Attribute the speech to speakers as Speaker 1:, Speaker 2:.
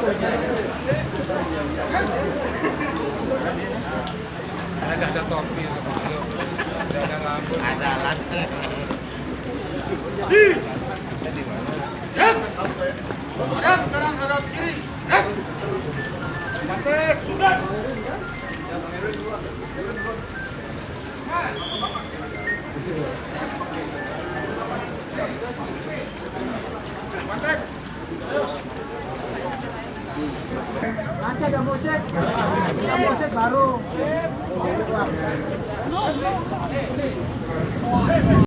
Speaker 1: Ada topi, ada rambut,
Speaker 2: ada lantai.
Speaker 1: Hadap kanan, hadap kiri. Batek. Batek.
Speaker 3: Nanti ada musik baru.